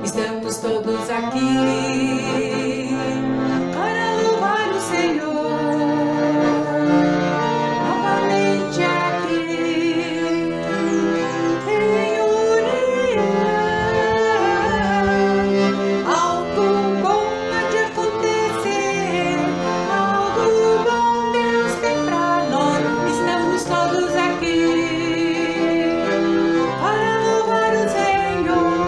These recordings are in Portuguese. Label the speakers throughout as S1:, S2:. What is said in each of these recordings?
S1: Estamos todos aqui para louvar o Senhor, novamente aqui em união. Algo bom há de acontecer, algo bom Deus tem pra nós. Estamos todos aqui para louvar o Senhor.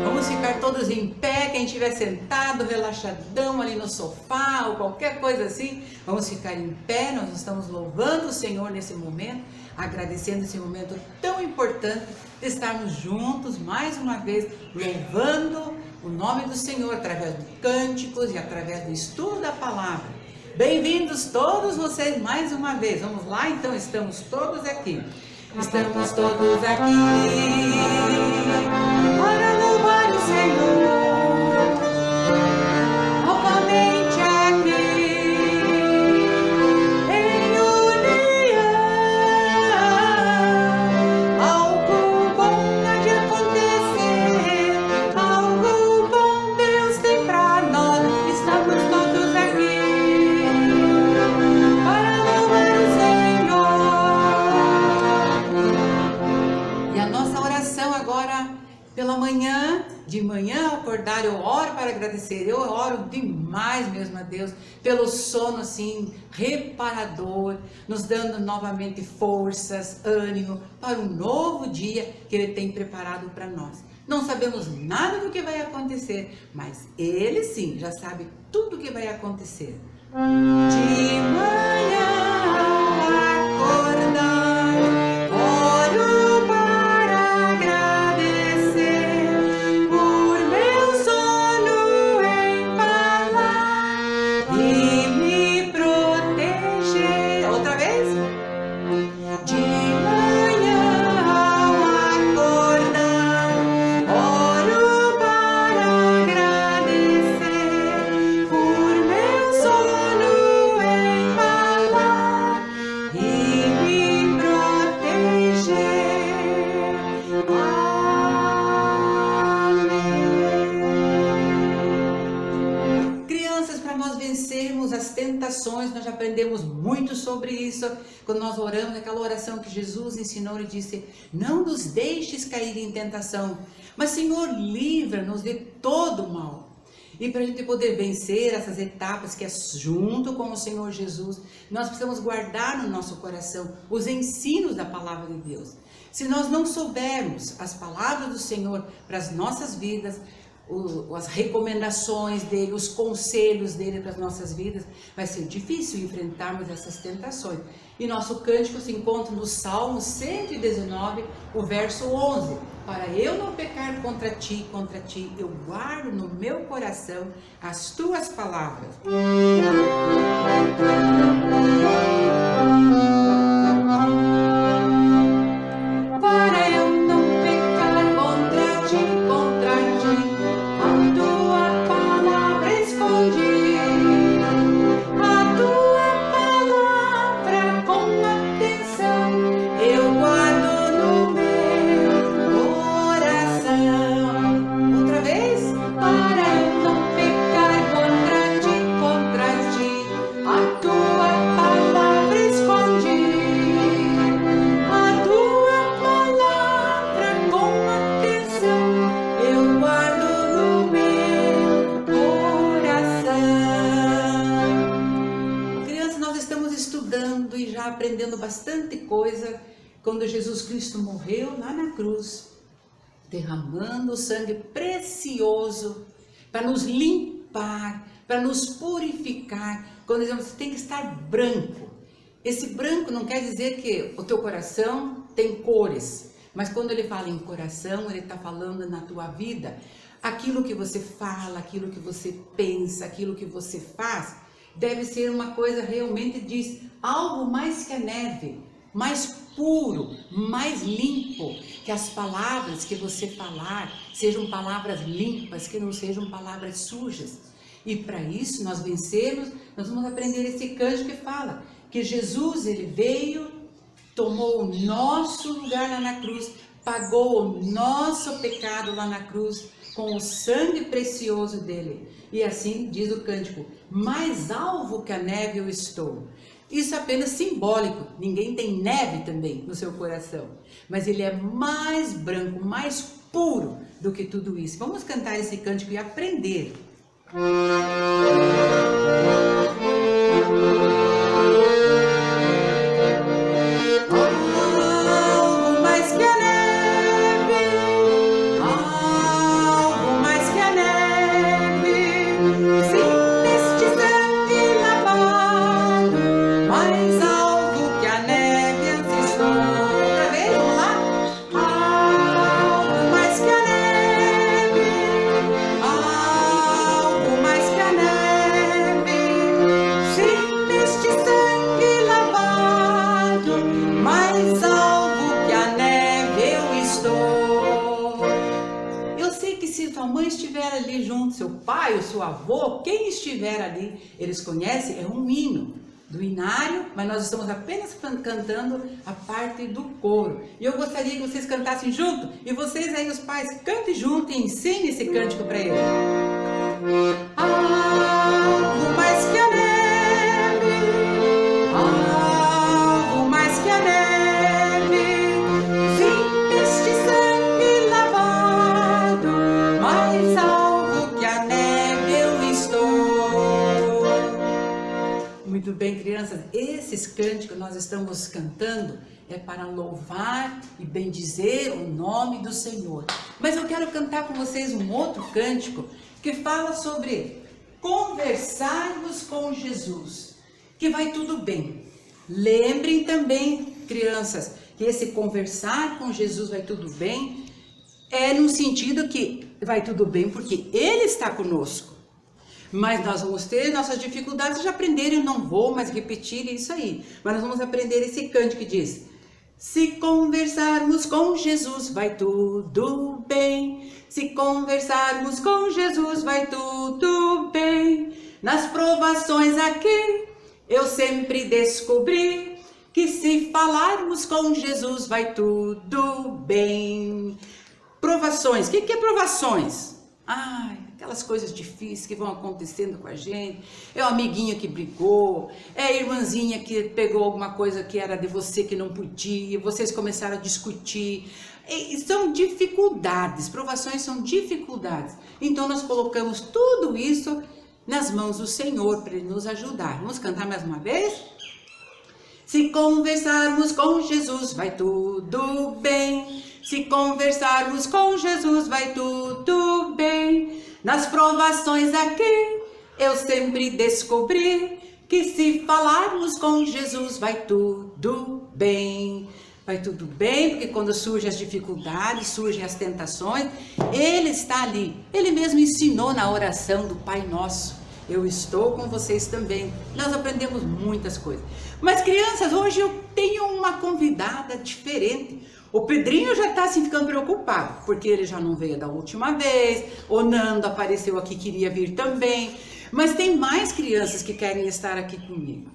S1: Vamos ficar todos em pé, quem estiver sentado, relaxadão ali no sofá ou qualquer coisa assim, vamos ficar em pé. Nós estamos louvando o Senhor nesse momento, agradecendo esse momento tão importante de estarmos juntos mais uma vez, louvando o nome do Senhor através de cânticos e através do estudo da palavra. Bem-vindos todos vocês mais uma vez. Vamos lá, então, estamos todos aqui. Estamos todos aqui para louvar o Senhor, novamente aqui em união. Algo bom há de acontecer, algo bom Deus tem pra nós. Estamos todos aqui para louvar o Senhor. E a nossa oração agora pela manhã, de manhã ao acordar, eu oro para agradecer. Eu oro demais mesmo a Deus pelo sono assim reparador, nos dando novamente forças, ânimo para um novo dia que Ele tem preparado para nós. Não sabemos nada do que vai acontecer, mas Ele sim já sabe tudo o que vai acontecer. De manhã ao acordar, oro para agradecer por meu sono empalar e me proteger. Outra vez? De manhã ao acordar, oro para agradecer por meu sono empalar e me proteger. Amém. Crianças, para nós vencermos as tentações, nós já aprendemos muito sobre isso quando nós oramos, aquela oração que Jesus ensinou. Ele disse: não nos deixes cair em tentação, mas Senhor, livra-nos de todo o mal. E para a gente poder vencer essas etapas que é junto com o Senhor Jesus, nós precisamos guardar no nosso coração os ensinos da palavra de Deus. Se nós não soubermos as palavras do Senhor para as nossas vidas, as recomendações dele, os conselhos dele para as nossas vidas, vai ser difícil enfrentarmos essas tentações. E nosso cântico se encontra no Salmo 119, o verso 11. Para eu não pecar contra ti, eu guardo no meu coração as tuas palavras. Para eu não pecar contra ti, a tua palavra escondi, a tua palavra com atenção eu guardo no meu coração. Outra vez? Para eu não pecar contra ti, a tua palavra escondi, a tua palavra com atenção eu guardo no meu coração. Crianças, nós estamos estudando e já aprendendo bastante coisa quando Jesus Cristo morreu lá na cruz, derramando o sangue precioso para nos limpar, para nos purificar. Quando dizemos que tem que estar branco, esse branco não quer dizer que o teu coração tem cores, mas quando ele fala em coração, ele está falando na tua vida. Aquilo que você fala, aquilo que você pensa, aquilo que você faz, deve ser uma coisa realmente, diz, algo mais que a neve, mais puro, mais limpo, que as palavras que você falar sejam palavras limpas, que não sejam palavras sujas. E para isso nós vencermos, nós vamos aprender esse cântico que fala que Jesus, ele veio tomou o nosso lugar lá na cruz, pagou o nosso pecado lá na cruz com o sangue precioso dele. E assim diz o cântico: mais alvo que a neve eu estou. Isso é apenas simbólico, ninguém tem neve também no seu coração, mas ele é mais branco, mais puro do que tudo isso. Vamos cantar esse cântico e aprender. Seu pai ou seu avô, quem estiver ali, eles conhecem, é um hino do inário, mas nós estamos apenas cantando a parte do coro. E eu gostaria que vocês cantassem junto, e vocês aí, os pais, cantem junto e ensinem esse cântico para ele. Algo mais que a neve, algo mais que a neve, sim, deste sangue lavado, mais alvo que a neve eu estou. Muito bem, crianças, esses cânticos nós estamos cantando é para louvar e bendizer o nome do Senhor. Mas eu quero cantar com vocês um outro cântico que fala sobre conversarmos com Jesus, que vai tudo bem. Lembrem também, crianças, que esse conversar com Jesus vai tudo bem é no sentido que vai tudo bem porque Ele está conosco. Mas nós vamos ter nossas dificuldades, já aprenderam, não vou mais repetir isso aí. Mas nós vamos aprender esse cântico que diz: se conversarmos com Jesus vai tudo bem. Se conversarmos com Jesus vai tudo bem. Nas provações aqui eu sempre descobri que se falarmos com Jesus vai tudo bem. Provações, o que é provações? Ai, aquelas coisas difíceis que vão acontecendo com a gente. É o amiguinho que brigou, é a irmãzinha que pegou alguma coisa que era de você que não podia, vocês começaram a discutir. E são dificuldades, provações são dificuldades. Então nós colocamos tudo isso nas mãos do Senhor para Ele nos ajudar. Vamos cantar mais uma vez? Se conversarmos com Jesus vai tudo bem. Se conversarmos com Jesus vai tudo bem. Nas provações aqui eu sempre descobri que se falarmos com Jesus vai tudo bem. Vai tudo bem, porque quando surgem as dificuldades, surgem as tentações, Ele está ali. Ele mesmo ensinou na oração do Pai Nosso: eu estou com vocês também. Nós aprendemos muitas coisas. Mas crianças, hoje eu tenho uma convidada diferente. O Pedrinho já está assim ficando preocupado, porque ele já não veio da última vez. O Nando apareceu aqui, queria vir também. Mas tem mais crianças que querem estar aqui comigo.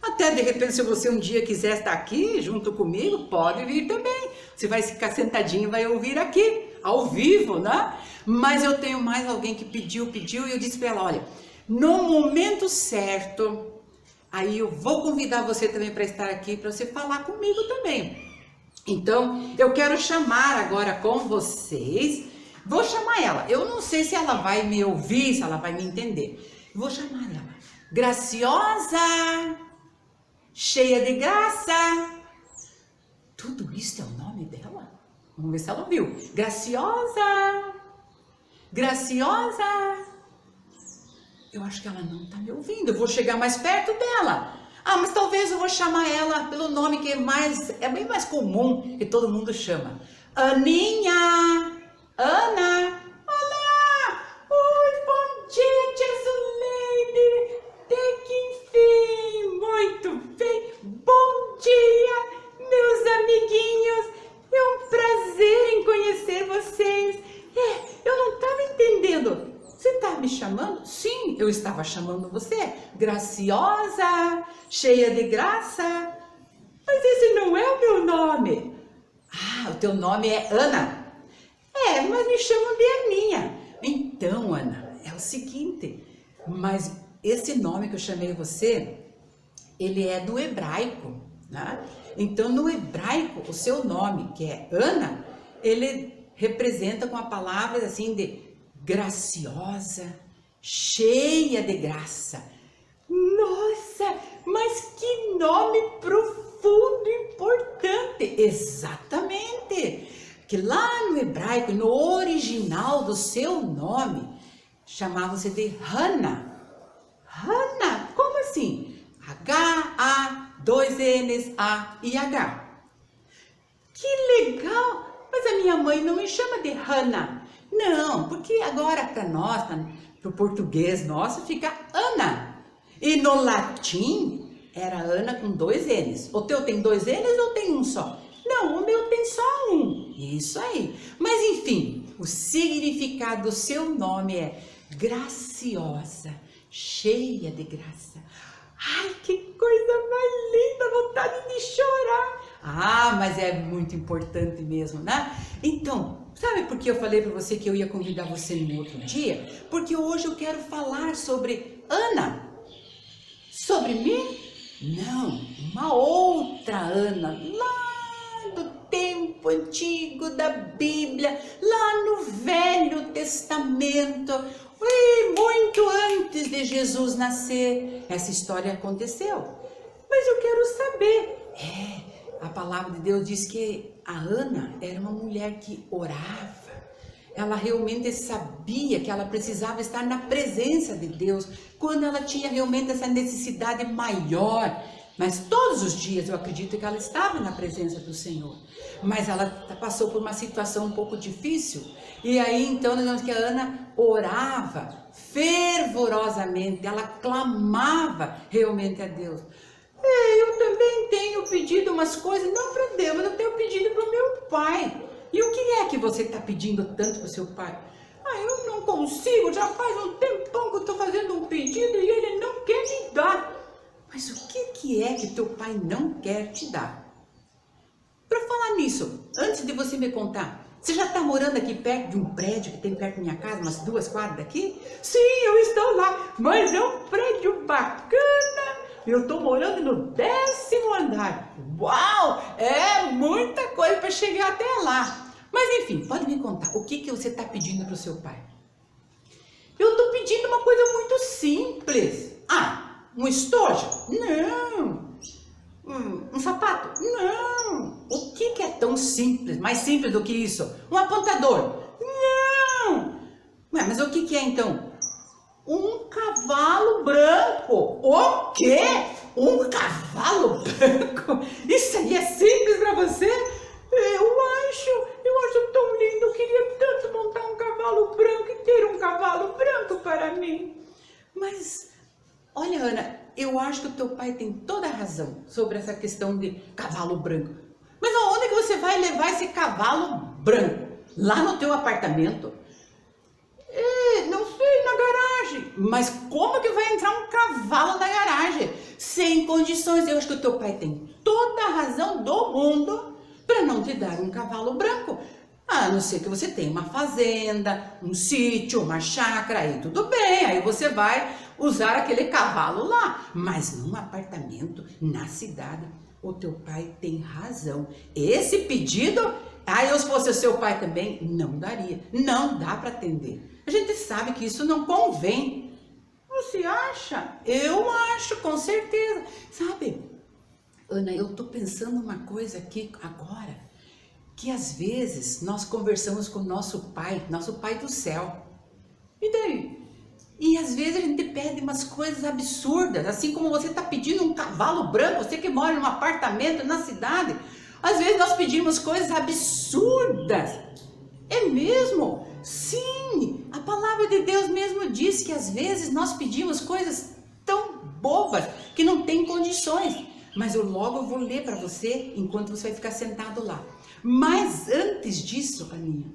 S1: Até de repente, se você um dia quiser estar aqui junto comigo, pode vir também. Você vai ficar sentadinho e vai ouvir aqui, ao vivo, né? Mas eu tenho mais alguém que pediu, e eu disse para ela: olha, no momento certo, aí eu vou convidar você também para estar aqui, para você falar comigo também. Então, eu quero chamar agora com vocês, vou chamar ela. Eu não sei se ela vai me ouvir, se ela vai me entender. Vou chamar ela. Graciosa, cheia de graça. Tudo isso é o nome dela? Vamos ver se ela ouviu. Graciosa, Graciosa. Eu acho que ela não está me ouvindo. Eu vou chegar mais perto dela. Ah, mas talvez eu vou chamar ela pelo nome que é bem mais comum, que todo mundo chama. Aninha! Ana! Olá! Oi, bom dia, tia Zuleide! Até que enfim! Muito bem! Bom dia, meus amiguinhos! É um prazer em conhecer vocês. Eu não estava entendendo. Você está me chamando? Sim, eu estava chamando você. Graciosa, cheia de graça. Mas esse não é o meu nome? Ah, o teu nome é Ana. É, mas me chamam de Aninha. Então, Ana, é o seguinte, mas esse nome que eu chamei você, ele é do hebraico, né? Então, no hebraico, o seu nome, que é Ana, ele representa com a palavra assim de graciosa, cheia de graça. Nossa, mas que nome profundo e importante! Exatamente! Que lá no hebraico, no original do seu nome, chamava-se de Hannah. Hannah, como assim? H-A, 2 N's, A e H. Que legal! Mas a minha mãe não me chama de Hannah. Não, porque agora para nós, para o português nosso, fica Ana. E no latim era Ana com 2 N's. O teu tem 2 N's ou tem um só? Não, o meu tem só um. Isso aí. Mas enfim, o significado do seu nome é graciosa, cheia de graça. Ai, que coisa mais linda, vontade de chorar. Ah, mas é muito importante mesmo, né? Então, sabe por que eu falei para você que eu ia convidar você no outro dia? Porque hoje eu quero falar sobre Ana. Sobre mim? Não, uma outra Ana, lá do tempo antigo da Bíblia, lá no Velho Testamento, e muito antes de Jesus nascer, essa história aconteceu. Mas eu quero saber, a palavra de Deus diz que a Ana era uma mulher que orava. Ela realmente sabia que ela precisava estar na presença de Deus, quando ela tinha realmente essa necessidade maior. Mas todos os dias eu acredito que ela estava na presença do Senhor. Mas ela passou por uma situação um pouco difícil. E aí então nós vemos que a Ana orava fervorosamente, ela clamava realmente a Deus. Eu também tenho pedido umas coisas, não para Deus, mas eu tenho pedido para o meu pai. E o que é que você está pedindo tanto para o seu pai? Eu não consigo, já faz um tempão que eu estou fazendo um pedido e ele não quer me dar. Mas o que é que teu pai não quer te dar? Para falar nisso, antes de você me contar, você já está morando aqui perto de um prédio que tem perto da minha casa, umas 2 quadras daqui? Sim, eu estou lá, mas é um prédio bacana. Eu estou morando no 10º andar. Uau, é muita coisa para chegar até lá. Mas enfim, pode me contar, o que você está pedindo para o seu pai? Eu estou pedindo uma coisa muito simples. Um estojo? Não. Um sapato? Não. O que é tão simples, mais simples do que isso? Um apontador? Não. Mas o que é então? Um cavalo branco. O quê? Um cavalo branco? Isso aí é simples para você? Eu acho tão lindo. Eu queria tanto montar um cavalo branco e ter um cavalo branco para mim. Mas, olha, Ana, eu acho que o teu pai tem toda a razão sobre essa questão de cavalo branco. Mas aonde que você vai levar esse cavalo branco? Lá no teu apartamento? Não sei, na garagem. Mas como que vai entrar um cavalo na garagem? Sem condições. Eu acho que o teu pai tem toda a razão do mundo para não te dar um cavalo branco. A não ser que você tenha uma fazenda, um sítio, uma chácara, aí tudo bem, aí você vai usar aquele cavalo lá. Mas num apartamento, na cidade, o teu pai tem razão. Esse pedido, eu se fosse o seu pai também, não daria. Não dá para atender. A gente sabe que isso não convém. Você acha? Eu acho, com certeza. Sabe, Ana, eu estou pensando uma coisa aqui agora, que às vezes nós conversamos com nosso pai do céu. E daí? E às vezes a gente pede umas coisas absurdas, assim como você está pedindo um cavalo branco, você que mora num apartamento na cidade. Às vezes nós pedimos coisas absurdas. É mesmo? Sim, a palavra de Deus mesmo diz que às vezes nós pedimos coisas tão bobas que não tem condições. Mas eu logo vou ler para você enquanto você vai ficar sentado lá. Mas antes disso, Aninha,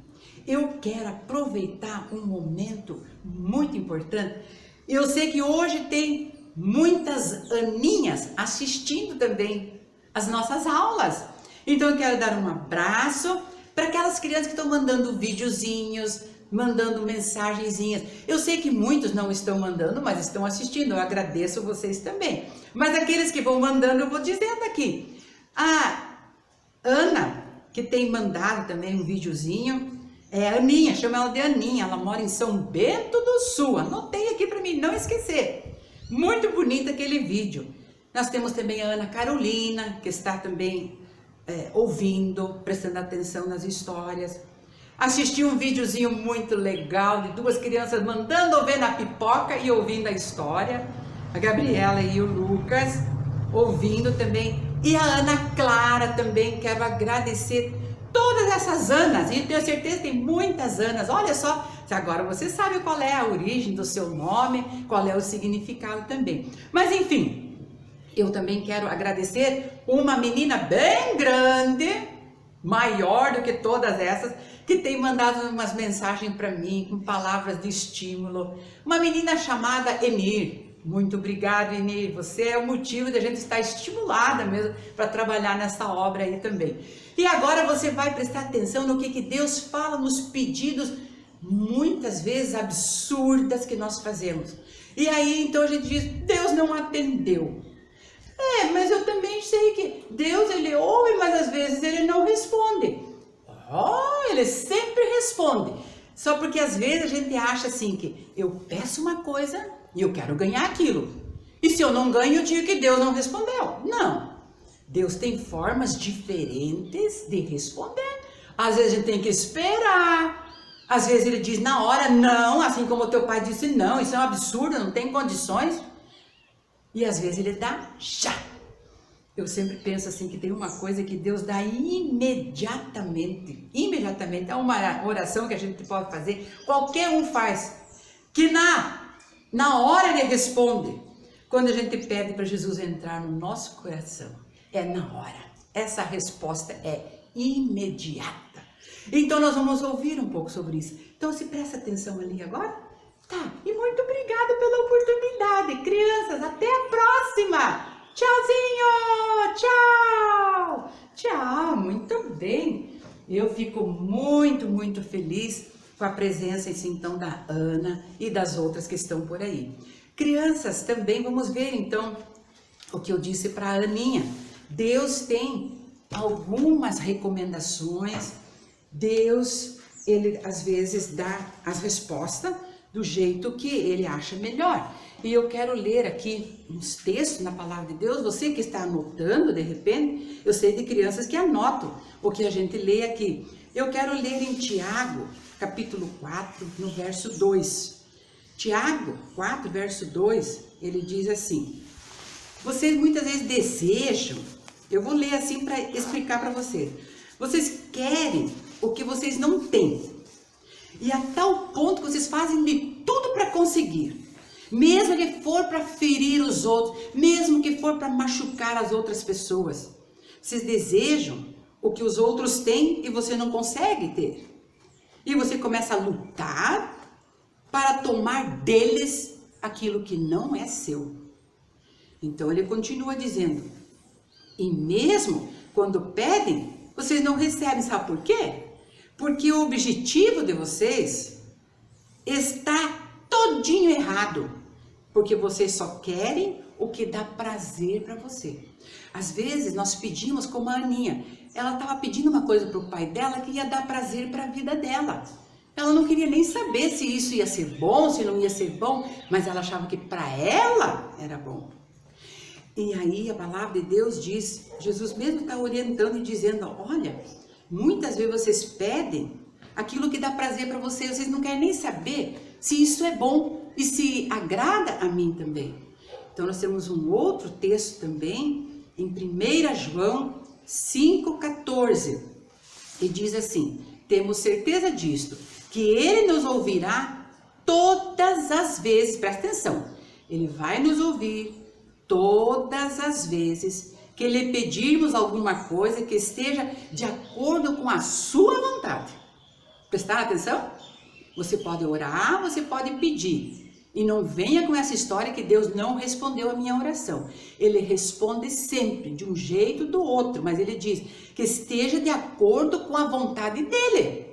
S1: eu quero aproveitar um momento muito importante. Eu sei que hoje tem muitas Aninhas assistindo também as nossas aulas. Então eu quero dar um abraço para aquelas crianças que estão mandando videozinhos, mandando mensagenzinhas. Eu sei que muitos não estão mandando, mas estão assistindo. Eu agradeço vocês também. Mas aqueles que vão mandando, eu vou dizendo aqui. A Ana, que tem mandado também um videozinho, é a Aninha, chama ela de Aninha. Ela mora em São Bento do Sul. Anotei aqui para mim não esquecer. Muito bonito aquele vídeo. Nós temos também a Ana Carolina, que está também ouvindo, prestando atenção nas histórias. Assisti um videozinho muito legal de duas crianças mandando ver na pipoca e ouvindo a história. A Gabriela e o Lucas ouvindo também. E a Ana Clara também, quero agradecer todas essas Anas. E tenho certeza que tem muitas Anas. Olha só, agora você sabe qual é a origem do seu nome, qual é o significado também. Mas enfim, eu também quero agradecer uma menina bem grande, maior do que todas essas, que tem mandado umas mensagens para mim, com palavras de estímulo. Uma menina chamada Enir. Muito obrigado, Enir. Você é o motivo de a gente estar estimulada mesmo para trabalhar nessa obra aí também. E agora você vai prestar atenção no que Deus fala nos pedidos, muitas vezes absurdas, que nós fazemos. E aí então a gente diz, Deus não atendeu. Mas eu também sei que Deus, ele ouve, mas às vezes ele não responde. Ele sempre responde. Só porque às vezes a gente acha assim que eu peço uma coisa e eu quero ganhar aquilo. E se eu não ganho, eu digo que Deus não respondeu. Não. Deus tem formas diferentes de responder. Às vezes a gente tem que esperar. Às vezes ele diz na hora não, assim como o teu pai disse não, isso é um absurdo, não tem condições. E às vezes ele dá já. Eu sempre penso assim que tem uma coisa que Deus dá imediatamente. Imediatamente. É uma oração que a gente pode fazer, qualquer um faz. Que na hora ele responde. Quando a gente pede para Jesus entrar no nosso coração, é na hora. Essa resposta é imediata. Então nós vamos ouvir um pouco sobre isso. Então se presta atenção ali agora. Tá, e muito obrigada pela oportunidade. Crianças, até a próxima. Tchauzinho, tchau. Tchau, muito bem. Eu fico muito, muito feliz com a presença então da Ana e das outras que estão por aí. Crianças, também vamos ver então o que eu disse para a Aninha. Deus tem algumas recomendações. Deus, ele às vezes dá as respostas do jeito que ele acha melhor. E eu quero ler aqui uns textos na palavra de Deus. Você que está anotando, de repente, eu sei de crianças que anotam o que a gente lê aqui. Eu quero ler em Tiago, capítulo 4, no verso 2. Tiago 4, verso 2, ele diz assim: vocês muitas vezes desejam, eu vou ler assim para explicar para vocês. Vocês querem o que vocês não têm. E a tal ponto que vocês fazem de tudo para conseguir. Mesmo que for para ferir os outros, mesmo que for para machucar as outras pessoas. Vocês desejam o que os outros têm e você não consegue ter. E você começa a lutar para tomar deles aquilo que não é seu. Então ele continua dizendo, e mesmo quando pedem, vocês não recebem, sabe por quê? Porque o objetivo de vocês está todinho errado, porque vocês só querem o que dá prazer para você. Às vezes nós pedimos como a Aninha, ela estava pedindo uma coisa para o pai dela que ia dar prazer para a vida dela. Ela não queria nem saber se isso ia ser bom, se não ia ser bom, mas ela achava que para ela era bom. E aí a palavra de Deus diz, Jesus mesmo está orientando e dizendo, olha, muitas vezes vocês pedem aquilo que dá prazer para vocês, vocês não querem nem saber se isso é bom e se agrada a mim também. Então nós temos um outro texto também, em 1 João 5,14, e diz assim, temos certeza disto, que Ele nos ouvirá todas as vezes, presta atenção, Ele vai nos ouvir todas as vezes que lhe pedirmos alguma coisa que esteja de acordo com a sua vontade. Prestaram atenção? Você pode orar, você pode pedir. E não venha com essa história que Deus não respondeu a minha oração. Ele responde sempre, de um jeito ou do outro, mas ele diz que esteja de acordo com a vontade dele.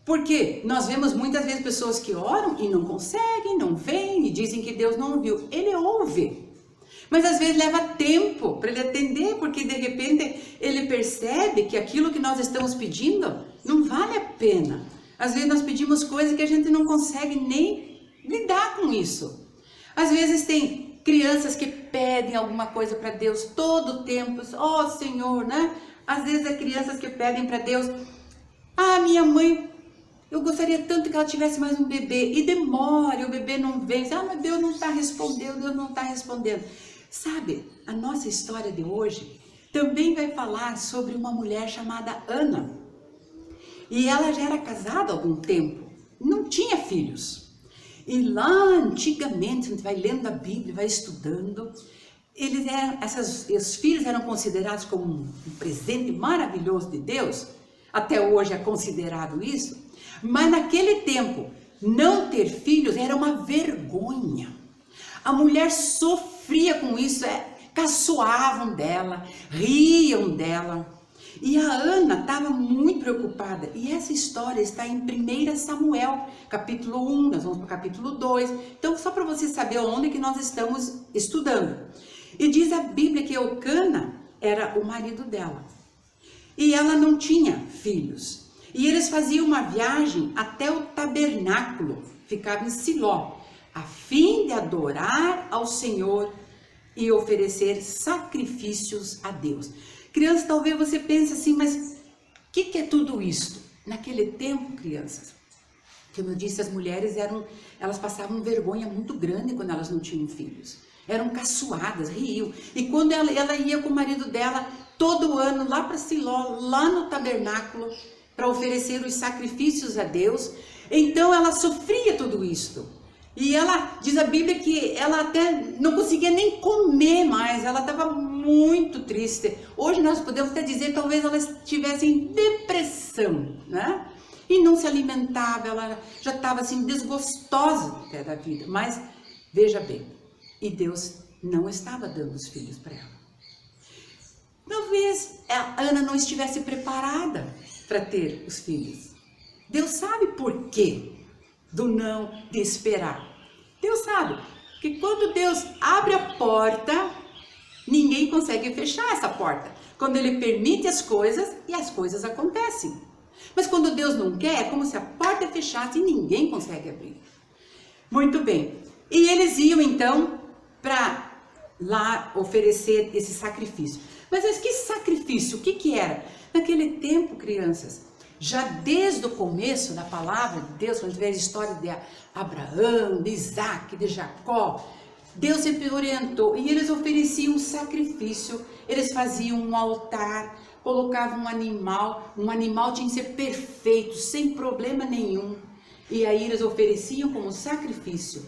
S1: Porque nós vemos muitas vezes pessoas que oram e não conseguem, não veem e dizem que Deus não ouviu. Ele ouve. Mas às vezes leva tempo para ele atender, porque de repente ele percebe que aquilo que nós estamos pedindo não vale a pena. Às vezes nós pedimos coisas que a gente não consegue nem lidar com isso. Às vezes tem crianças que pedem alguma coisa para Deus todo o tempo. Oh Senhor, né? Às vezes é crianças que pedem para Deus. Ah, minha mãe, eu gostaria tanto que ela tivesse mais um bebê. E demora, e o bebê não vem. Ah, mas Deus não está respondendo, Deus não está respondendo. Sabe, a nossa história de hoje também vai falar sobre uma mulher chamada Ana. E ela já era casada há algum tempo. Não tinha filhos. E lá antigamente, a gente vai lendo a Bíblia, vai estudando, os filhos eram considerados como um presente maravilhoso de Deus, até hoje é considerado isso, mas naquele tempo, não ter filhos era uma vergonha. A mulher sofria com isso, caçoavam dela, riam dela. E a Ana estava muito preocupada. E essa história está em 1 Samuel, capítulo 1, nós vamos para o capítulo 2. Então, só para você saber onde que nós estamos estudando. E diz a Bíblia que Eucana era o marido dela. E ela não tinha filhos. E eles faziam uma viagem até o tabernáculo, ficava em Siló, a fim de adorar ao Senhor e oferecer sacrifícios a Deus. Crianças, talvez você pense assim, mas o que é tudo isso? Naquele tempo, crianças, como eu disse, as mulheres elas passavam vergonha muito grande quando elas não tinham filhos. Eram caçoadas, riam. E quando ela ia com o marido dela, todo ano, lá para Siló, lá no tabernáculo, para oferecer os sacrifícios a Deus, então ela sofria tudo isto. E ela, diz a Bíblia que ela até não conseguia nem comer mais, ela estava muito triste. Hoje nós podemos até dizer que talvez elas tivessem depressão, né? E não se alimentava, ela já estava assim desgostosa até da vida. Mas veja bem, e Deus não estava dando os filhos para ela. Talvez a Ana não estivesse preparada para ter os filhos. Deus sabe por quê do não, de esperar. Deus sabe que quando Deus abre a porta, ninguém consegue fechar essa porta. Quando Ele permite as coisas e as coisas acontecem. Mas quando Deus não quer, é como se a porta fechasse e ninguém consegue abrir. Muito bem. E eles iam então para lá oferecer esse sacrifício. Mas que sacrifício? O que era? Naquele tempo, crianças, já desde o começo da palavra de Deus, quando tiver a história de Abraão, de Isaac, de Jacó, Deus sempre orientou e eles ofereciam um sacrifício, eles faziam um altar, colocavam um animal tinha que ser perfeito, sem problema nenhum, e aí eles ofereciam como sacrifício,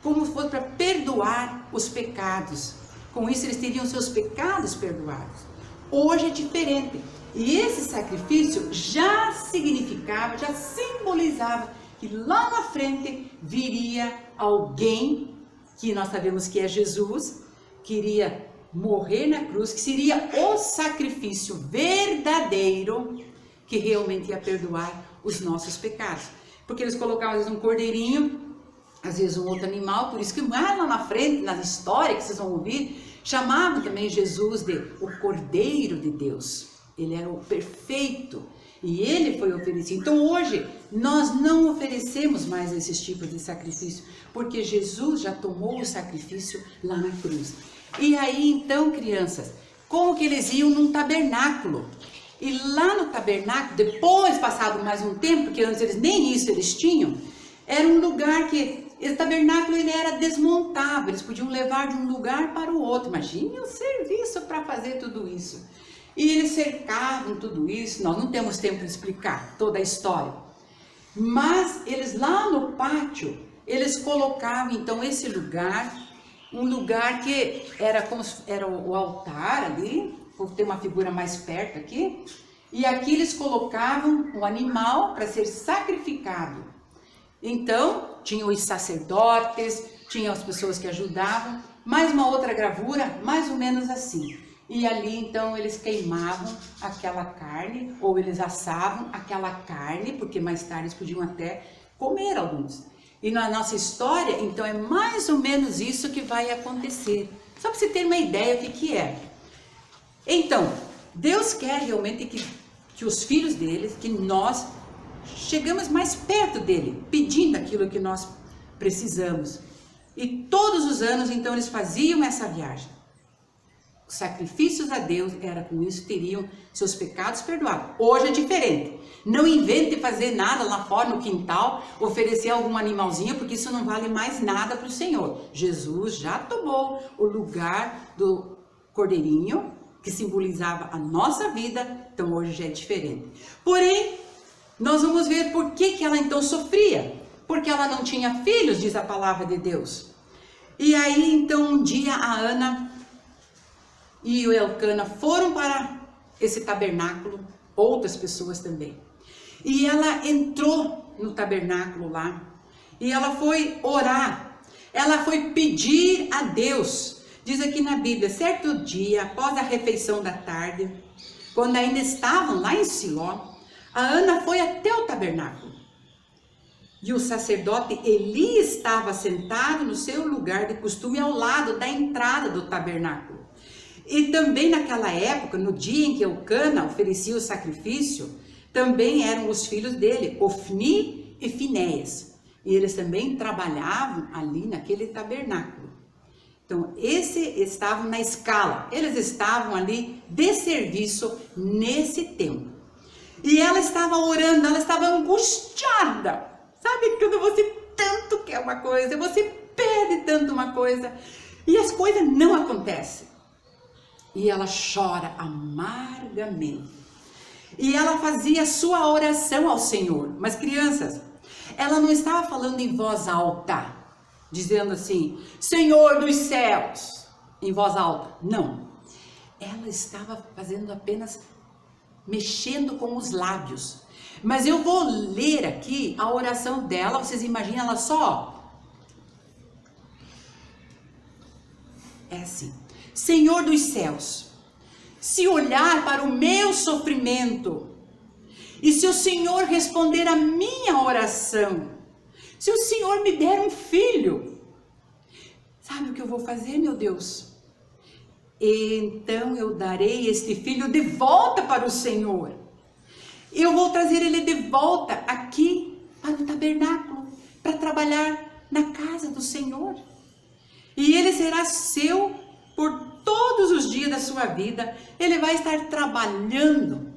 S1: como se fosse para perdoar os pecados. Com isso eles teriam seus pecados perdoados. Hoje é diferente. E esse sacrifício já significava, já simbolizava que lá na frente viria alguém, que nós sabemos que é Jesus, que iria morrer na cruz, que seria o sacrifício verdadeiro, que realmente ia perdoar os nossos pecados. Porque eles colocavam às vezes um cordeirinho, às vezes um outro animal, por isso que lá na frente, na história que vocês vão ouvir, chamavam também Jesus de o Cordeiro de Deus. Ele era o perfeito e ele foi oferecido. Então hoje nós não oferecemos mais esses tipos de sacrifício, porque Jesus já tomou o sacrifício lá na cruz. E aí então, crianças, como que eles iam num tabernáculo? E lá no tabernáculo, depois passado mais um tempo, porque antes nem isso eles tinham, era um lugar que, esse tabernáculo ele era desmontável, eles podiam levar de um lugar para o outro. Imagine o serviço para fazer tudo isso. E eles cercavam tudo isso, nós não temos tempo de explicar toda a história. Mas eles lá no pátio, eles colocavam então esse lugar, um lugar que era como era o altar ali, vou ter uma figura mais perto aqui, e aqui eles colocavam o animal para ser sacrificado. Então, tinha os sacerdotes, tinha as pessoas que ajudavam, mais uma outra gravura, mais ou menos assim. E ali então eles queimavam aquela carne, ou eles assavam aquela carne, porque mais tarde eles podiam até comer alguns. E na nossa história, então, é mais ou menos isso que vai acontecer. Só para você ter uma ideia do que é. Então, Deus quer realmente que os filhos deles, que nós chegamos mais perto dele, pedindo aquilo que nós precisamos. E todos os anos, então, eles faziam essa viagem. Os sacrifícios a Deus, era com isso, teriam seus pecados perdoados. Hoje é diferente. Não invente fazer nada lá fora no quintal, oferecer algum animalzinho, porque isso não vale mais nada para o Senhor. Jesus já tomou o lugar do cordeirinho, que simbolizava a nossa vida, então hoje já é diferente. Porém, nós vamos ver por que ela então sofria. Porque ela não tinha filhos, diz a palavra de Deus. E aí, então, um dia a Ana e o Elcana foram para esse tabernáculo, outras pessoas também. E ela entrou no tabernáculo lá, e ela foi orar, ela foi pedir a Deus. Diz aqui na Bíblia, certo dia, após a refeição da tarde, quando ainda estavam lá em Siló, a Ana foi até o tabernáculo. E o sacerdote Eli estava sentado no seu lugar de costume ao lado da entrada do tabernáculo. E também naquela época, no dia em que Elcana oferecia o sacrifício, também eram os filhos dele, Ofni e Finéias. E eles também trabalhavam ali naquele tabernáculo. Então, estavam na escala, eles estavam ali de serviço nesse tempo. E ela estava orando, ela estava angustiada. Sabe quando você tanto quer uma coisa, você pede tanto uma coisa e as coisas não acontecem. E ela chora amargamente. E ela fazia sua oração ao Senhor. Mas crianças, ela não estava falando em voz alta, dizendo assim, Senhor dos céus, em voz alta. Não. Ela estava fazendo apenas, mexendo com os lábios. Mas eu vou ler aqui a oração dela, vocês imaginam ela só? É assim. Senhor dos céus, se olhar para o meu sofrimento, e se o Senhor responder a minha oração, se o Senhor me der um filho, sabe o que eu vou fazer, meu Deus? Então eu darei este filho de volta para o Senhor. Eu vou trazer ele de volta aqui para o tabernáculo, para trabalhar na casa do Senhor. E ele será seu por todos os dias da sua vida. Ele vai estar trabalhando.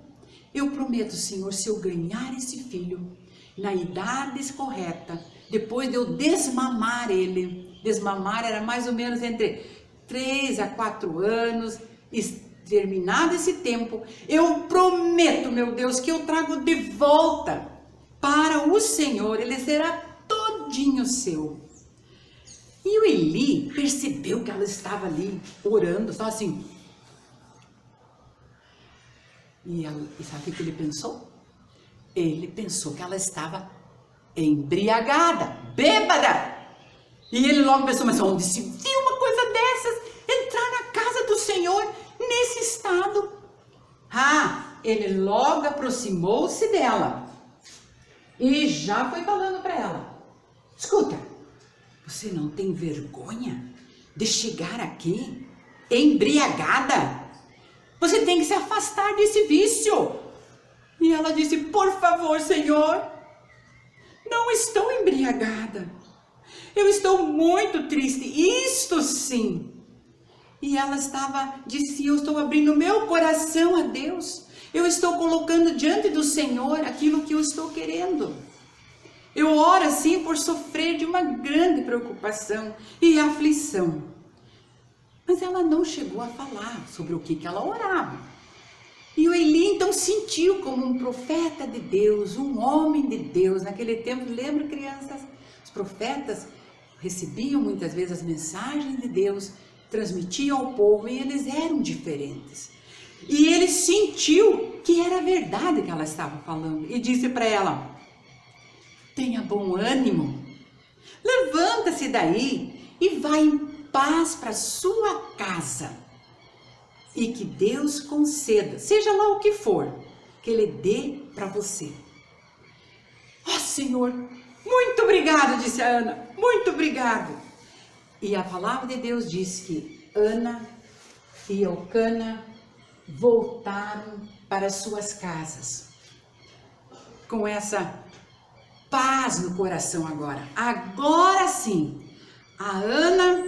S1: Eu prometo, Senhor, se eu ganhar esse filho na idade correta, depois de eu desmamar ele, desmamar era mais ou menos entre 3 a 4 anos, terminado esse tempo, eu prometo, meu Deus, que eu trago de volta para o Senhor, ele será todinho seu. E o Eli percebeu que ela estava ali orando, só assim. E sabe o que ele pensou? Ele pensou que ela estava embriagada, bêbada. E ele logo pensou, mas onde se viu uma coisa dessas? Entrar na casa do Senhor nesse estado. Ele logo aproximou-se dela e já foi falando para ela, escuta, você não tem vergonha de chegar aqui embriagada? Você tem que se afastar desse vício. E ela disse, por favor, Senhor, não estou embriagada, eu estou muito triste, isto sim. E ela disse, eu estou abrindo meu coração a Deus. Eu estou colocando diante do Senhor aquilo que eu estou querendo. Eu oro assim por sofrer de uma grande preocupação e aflição. Mas ela não chegou a falar sobre o que ela orava. E o Eli então sentiu como um profeta de Deus, um homem de Deus. Naquele tempo, lembra, crianças? Os profetas recebiam muitas vezes as mensagens de Deus, transmitiam ao povo e eles eram diferentes. E ele sentiu que era verdade que ela estava falando e disse para ela, tenha bom ânimo, Levanta-se daí e vai em paz para sua casa. E que Deus conceda, seja lá o que for, que Ele dê para você. Ó Senhor, muito obrigado, disse a Ana, muito obrigado. E a palavra de Deus diz que Ana e Elcana voltaram para suas casas, com essa paz no coração agora. Agora sim, a Ana,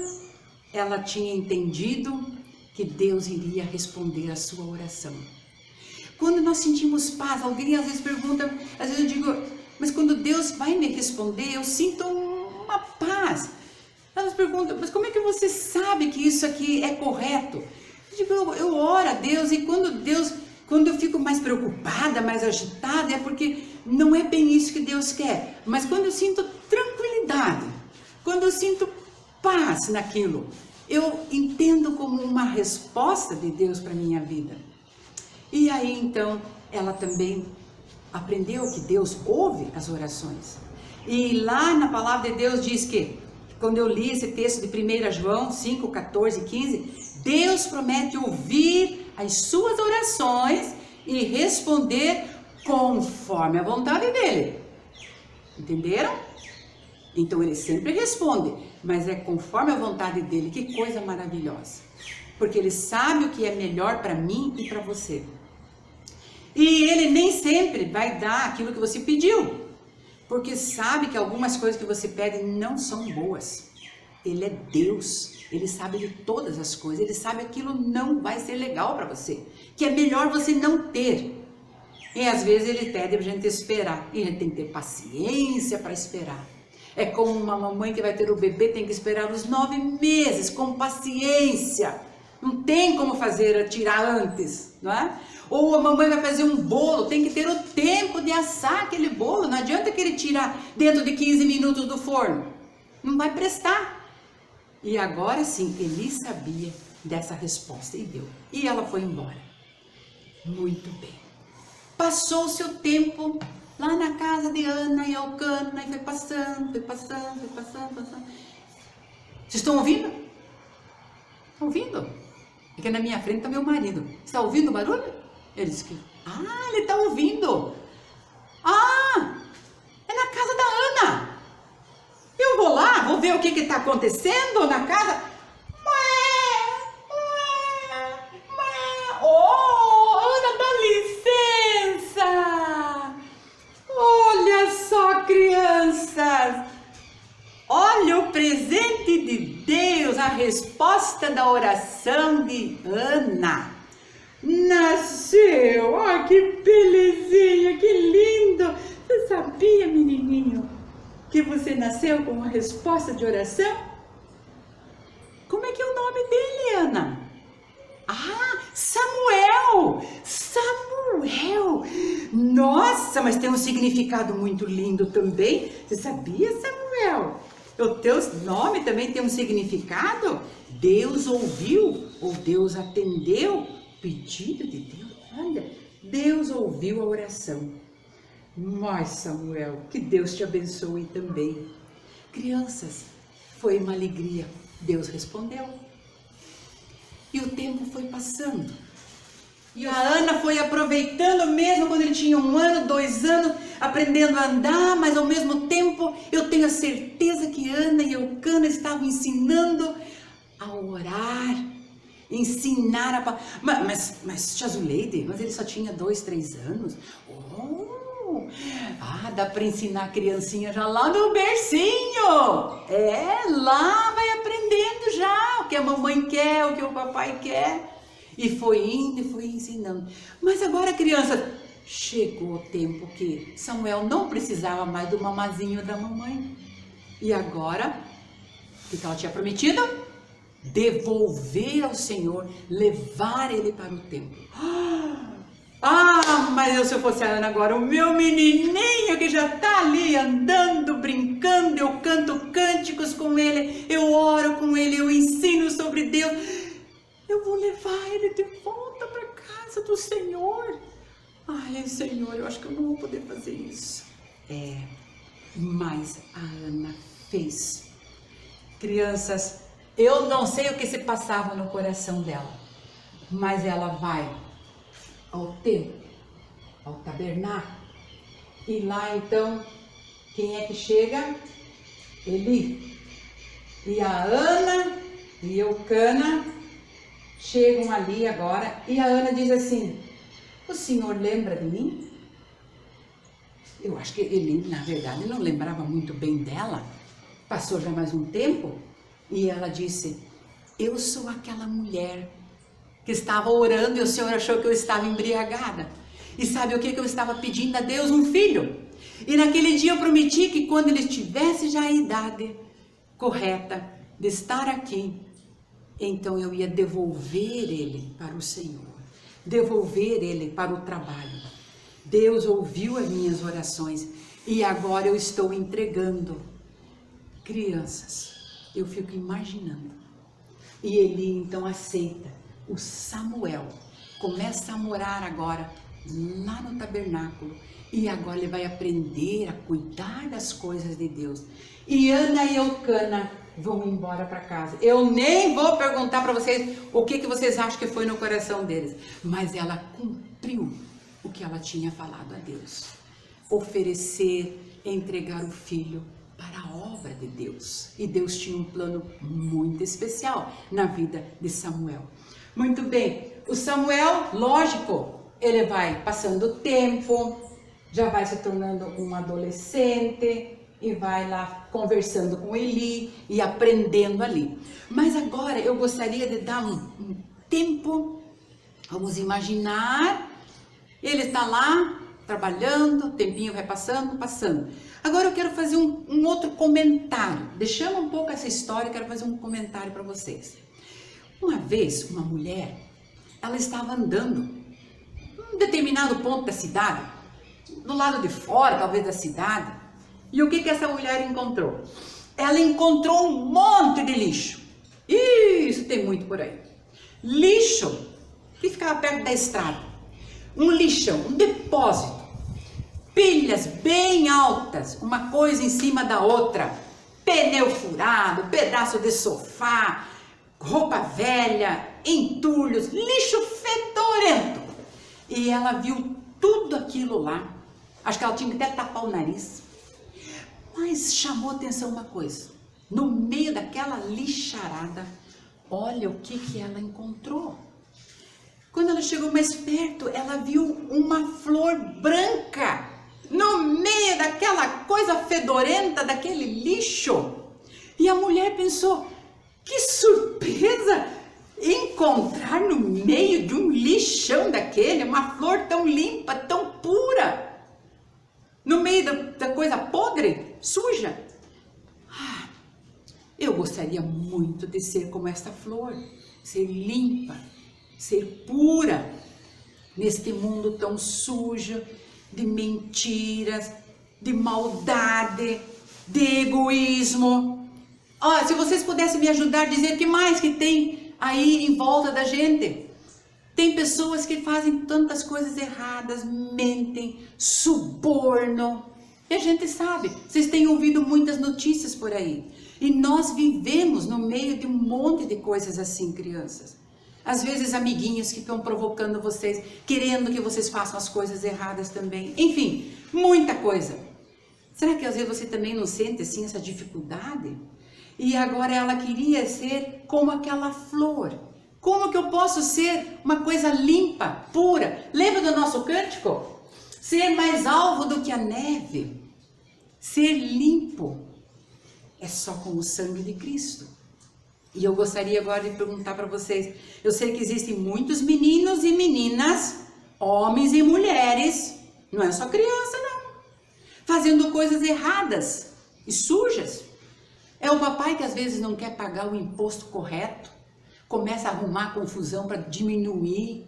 S1: ela tinha entendido que Deus iria responder a sua oração. Quando nós sentimos paz, alguém às vezes pergunta, às vezes eu digo, mas quando Deus vai me responder, eu sinto uma paz. Elas perguntam, mas como é que você sabe que isso aqui é correto? Eu digo, eu oro a Deus e quando eu fico mais preocupada, mais agitada, é porque não é bem isso que Deus quer. Mas quando eu sinto tranquilidade, quando eu sinto paz naquilo, eu entendo como uma resposta de Deus para a minha vida. E aí então, ela também aprendeu que Deus ouve as orações. E lá na palavra de Deus diz que, quando eu li esse texto de 1 João 5, 14 e 15, Deus promete ouvir as suas orações e responder conforme a vontade dele. Entenderam? Então ele sempre responde, mas é conforme a vontade dele. Que coisa maravilhosa. Porque ele sabe o que é melhor para mim e para você. E ele nem sempre vai dar aquilo que você pediu. Porque sabe que algumas coisas que você pede não são boas. Ele é Deus. Ele sabe de todas as coisas. Ele sabe que aquilo não vai ser legal para você. Que é melhor você não ter. E às vezes ele pede para a gente esperar. E a gente tem que ter paciência para esperar. É como uma mamãe que vai ter o bebê, tem que esperar os 9 meses, com paciência. Não tem como tirar antes, não é? Ou a mamãe vai fazer um bolo, tem que ter o tempo de assar aquele bolo. Não adianta que ele tirar dentro de 15 minutos do forno. Não vai prestar. E agora sim, Eli sabia dessa resposta e deu. E ela foi embora. Muito bem. Passou o seu tempo lá na casa de Ana e Elcana, e foi passando. Vocês estão ouvindo? Estão ouvindo? É que na minha frente está meu marido. Está ouvindo o barulho? Ele disse que, ele está ouvindo. É na casa da Ana. Eu vou lá, vou ver o que está acontecendo na casa. Ana, dá licença. Olha só, crianças. Olha o presente de Deus, a resposta da oração de Ana. Nasceu, que belezinha, que lindo. Você sabia, menininho, que você nasceu com uma resposta de oração? Como é que é o nome dele, Ana? Samuel! Samuel! Nossa, mas tem um significado muito lindo também. Você sabia, Samuel? O teu nome também tem um significado? Deus ouviu, ou Deus atendeu o pedido de Deus. Olha, Deus ouviu a oração. Mas, Samuel, que Deus te abençoe também. Crianças, foi uma alegria. Deus respondeu. E o tempo foi passando. E a Ana foi aproveitando mesmo quando ele tinha 1 ano, 2 anos, aprendendo a andar, mas ao mesmo tempo eu tenho a certeza que Ana e Elcana estavam ensinando a orar, ensinar a palavra. Mas Tia Zuleide, mas ele só tinha 2, 3 anos. Dá para ensinar a criancinha já lá no bercinho. Lá vai aprendendo já o que a mamãe quer, o que o papai quer. E foi indo e foi ensinando. Mas agora, criança, chegou o tempo que Samuel não precisava mais do mamazinho da mamãe. E agora, o que ela tinha prometido? Devolver ao Senhor, levar ele para o templo. Mas se eu fosse a Ana agora, o meu menininho que já está ali andando, brincando, eu canto cânticos com ele, eu oro com ele, eu ensino sobre Deus. Eu vou levar ele de volta para a casa do Senhor. Senhor, eu acho que eu não vou poder fazer isso. Mas a Ana fez. Crianças, eu não sei o que se passava no coração dela, mas ela vai ao templo, ao tabernáculo, e lá então, quem é que chega? Eli. E a Ana e Eucana chegam ali agora, e a Ana diz assim: o senhor lembra de mim? Eu acho que Eli, na verdade, não lembrava muito bem dela. Passou já mais um tempo, e ela disse: eu sou aquela mulher que estava orando e o senhor achou que eu estava embriagada. E sabe o que eu estava pedindo a Deus? Um filho. E naquele dia eu prometi que quando ele tivesse já a idade correta de estar aqui, então eu ia devolver ele para o Senhor, devolver ele para o trabalho. Deus ouviu as minhas orações e agora eu estou entregando. Crianças, eu fico imaginando. E ele então aceita. O Samuel começa a morar agora lá no tabernáculo. E agora ele vai aprender a cuidar das coisas de Deus. E Ana e Eucana vão embora para casa. Eu nem vou perguntar para vocês o que vocês acham que foi no coração deles. Mas ela cumpriu o que ela tinha falado a Deus. Oferecer, entregar o filho para a obra de Deus. E Deus tinha um plano muito especial na vida de Samuel. Muito bem, o Samuel, lógico, ele vai passando o tempo, já vai se tornando um adolescente e vai lá conversando com Eli e aprendendo ali. Mas agora eu gostaria de dar um tempo, vamos imaginar, ele está lá trabalhando, o tempinho vai passando. Agora eu quero fazer um outro comentário, deixando um pouco essa história, eu quero fazer um comentário para vocês. Uma vez, uma mulher, ela estava andando em um determinado ponto da cidade, do lado de fora, talvez, da cidade. E o que essa mulher encontrou? Ela encontrou um monte de lixo. Isso tem muito por aí. Lixo que ficava perto da estrada. Um lixão, um depósito. Pilhas bem altas, uma coisa em cima da outra. Pneu furado, pedaço de sofá, roupa velha, entulhos, lixo fedorento. E ela viu tudo aquilo lá. Acho que ela tinha que até tapar o nariz. Mas chamou atenção uma coisa. No meio daquela lixarada, olha o que ela encontrou. Quando ela chegou mais perto, ela viu uma flor branca. No meio daquela coisa fedorenta, daquele lixo. E a mulher pensou: que surpresa encontrar no meio de um lixão daquele uma flor tão limpa, tão pura. No meio da coisa podre, suja. Eu gostaria muito de ser como esta flor, ser limpa, ser pura, neste mundo tão sujo, de mentiras, de maldade, de egoísmo. Se vocês pudessem me ajudar a dizer o que mais que tem aí em volta da gente. Tem pessoas que fazem tantas coisas erradas, mentem, subornam. E a gente sabe, vocês têm ouvido muitas notícias por aí. E nós vivemos no meio de um monte de coisas assim, crianças. Às vezes amiguinhos que estão provocando vocês, querendo que vocês façam as coisas erradas também. Enfim, muita coisa. Será que às vezes você também não sente assim essa dificuldade? E agora ela queria ser como aquela flor. Como que eu posso ser uma coisa limpa, pura? Lembra do nosso cântico? Ser mais alvo do que a neve. Ser limpo. É só com o sangue de Cristo. E eu gostaria agora de perguntar para vocês. Eu sei que existem muitos meninos e meninas, homens e mulheres, não é só criança não, fazendo coisas erradas e sujas. É o papai que às vezes não quer pagar o imposto correto, começa a arrumar confusão para diminuir.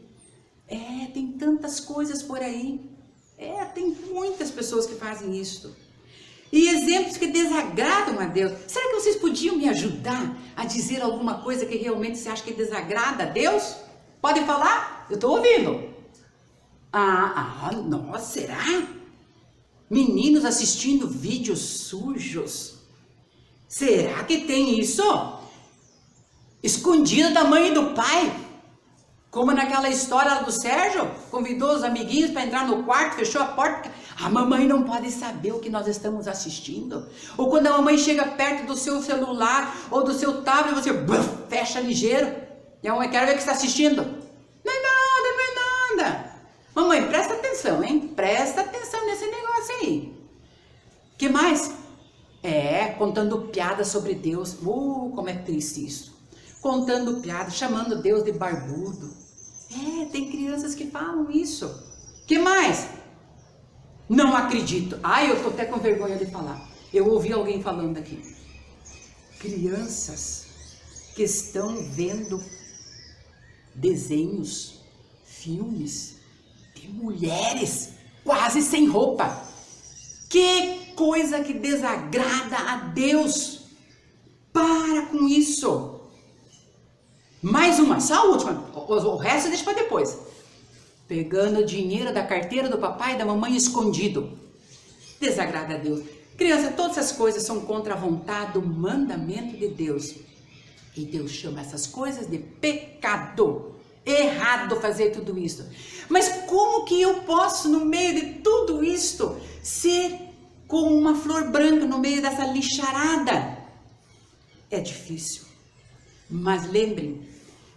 S1: Tem tantas coisas por aí. Tem muitas pessoas que fazem isso. E exemplos que desagradam a Deus. Será que vocês podiam me ajudar a dizer alguma coisa que realmente você acha que desagrada a Deus? Pode falar? Eu estou ouvindo. Nossa, será? Meninos assistindo vídeos sujos. Será que tem isso? Escondido da mãe e do pai? Como naquela história lá do Sérgio, convidou os amiguinhos para entrar no quarto, fechou a porta. A mamãe não pode saber o que nós estamos assistindo. Ou quando a mamãe chega perto do seu celular ou do seu tablet, você fecha ligeiro. E a mamãe quer ver o que está assistindo. Não é nada, não é nada. Mamãe, presta atenção, hein? Presta atenção nesse negócio aí. Que mais? Contando piadas sobre Deus. Como é triste isso. Contando piadas, chamando Deus de barbudo. Tem crianças que falam isso. Que mais? Não acredito. Eu tô até com vergonha de falar. Eu ouvi alguém falando aqui. Crianças que estão vendo desenhos, filmes de mulheres quase sem roupa. Que coisa que desagrada a Deus. Para com isso. Mais uma, só a última, o resto deixa para depois. Pegando o dinheiro da carteira do papai e da mamãe escondido. Desagrada a Deus. Criança, todas essas coisas são contra a vontade do mandamento de Deus. E Deus chama essas coisas de pecado. Errado fazer tudo isso. Mas como que eu posso, no meio de tudo isto, ser como uma flor branca no meio dessa lixarada? É difícil. Mas lembrem,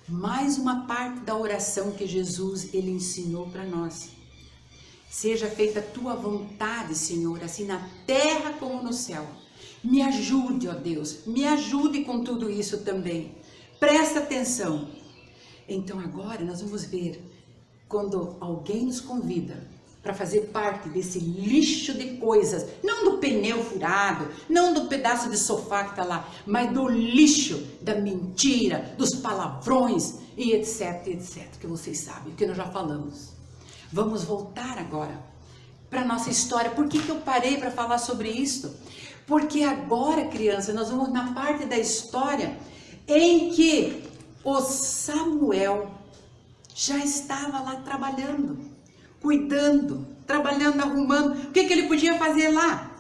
S1: mais uma parte da oração que Jesus ele ensinou para nós. Seja feita a tua vontade, Senhor, assim na terra como no céu. Me ajude, ó Deus, me ajude com tudo isso também. Presta atenção. Então agora nós vamos ver quando alguém nos convida para fazer parte desse lixo de coisas, não do pneu furado, não do pedaço de sofá que está lá, mas do lixo, da mentira, dos palavrões e etc, que vocês sabem, que nós já falamos. Vamos voltar agora para a nossa história. Por que eu parei para falar sobre isso? Porque agora, criança, nós vamos na parte da história em que o Samuel já estava lá trabalhando, cuidando, trabalhando, arrumando. O que ele podia fazer lá?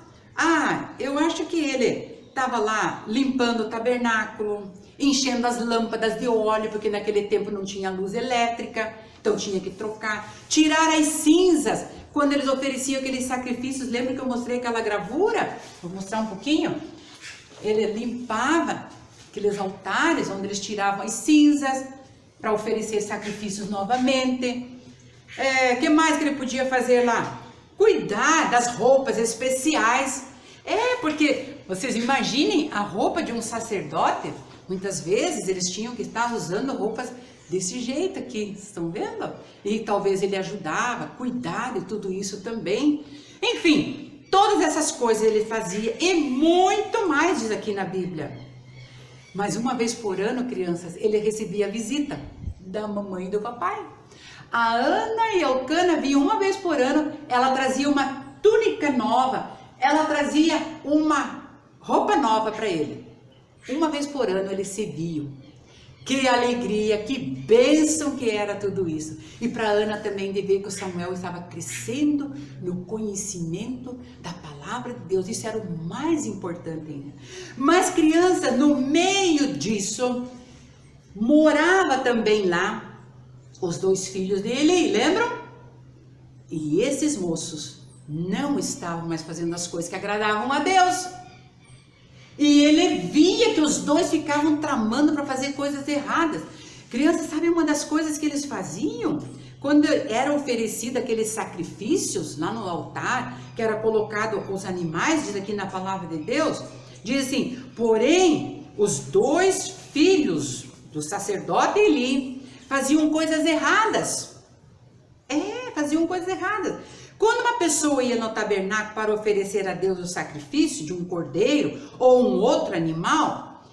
S1: Eu acho que ele estava lá limpando o tabernáculo, enchendo as lâmpadas de óleo, porque naquele tempo não tinha luz elétrica, então tinha que trocar, tirar as cinzas, quando eles ofereciam aqueles sacrifícios. Lembra que eu mostrei aquela gravura? Vou mostrar um pouquinho. Ele limpava aqueles altares onde eles tiravam as cinzas para oferecer sacrifícios novamente. Que mais que ele podia fazer lá? Cuidar das roupas especiais. Porque vocês imaginem a roupa de um sacerdote. Muitas vezes eles tinham que estar usando roupas desse jeito aqui, estão vendo? E talvez ele ajudava, cuidar de tudo isso também. Enfim, todas essas coisas ele fazia e muito mais, diz aqui na Bíblia. Mas uma vez por ano, crianças, ele recebia visita da mamãe e do papai. A Ana e a Elcana vinham uma vez por ano, ela trazia uma túnica nova, ela trazia uma roupa nova para ele. Uma vez por ano eles se viam. Que alegria, que bênção que era tudo isso. E para Ana também de ver que o Samuel estava crescendo no conhecimento da palavra de Deus. Isso era o mais importante ainda. Mas criança, no meio disso, morava também lá os dois filhos dele, lembram? E esses moços não estavam mais fazendo as coisas que agradavam a Deus. E ele via que os dois ficavam tramando para fazer coisas erradas. Crianças, sabe uma das coisas que eles faziam? Quando eram oferecidos aqueles sacrifícios lá no altar, que era colocado os animais, diz aqui na palavra de Deus, diz assim, porém, os dois filhos do sacerdote Eli faziam coisas erradas. Faziam coisas erradas. Quando uma pessoa ia no tabernáculo para oferecer a Deus o sacrifício de um cordeiro ou um outro animal,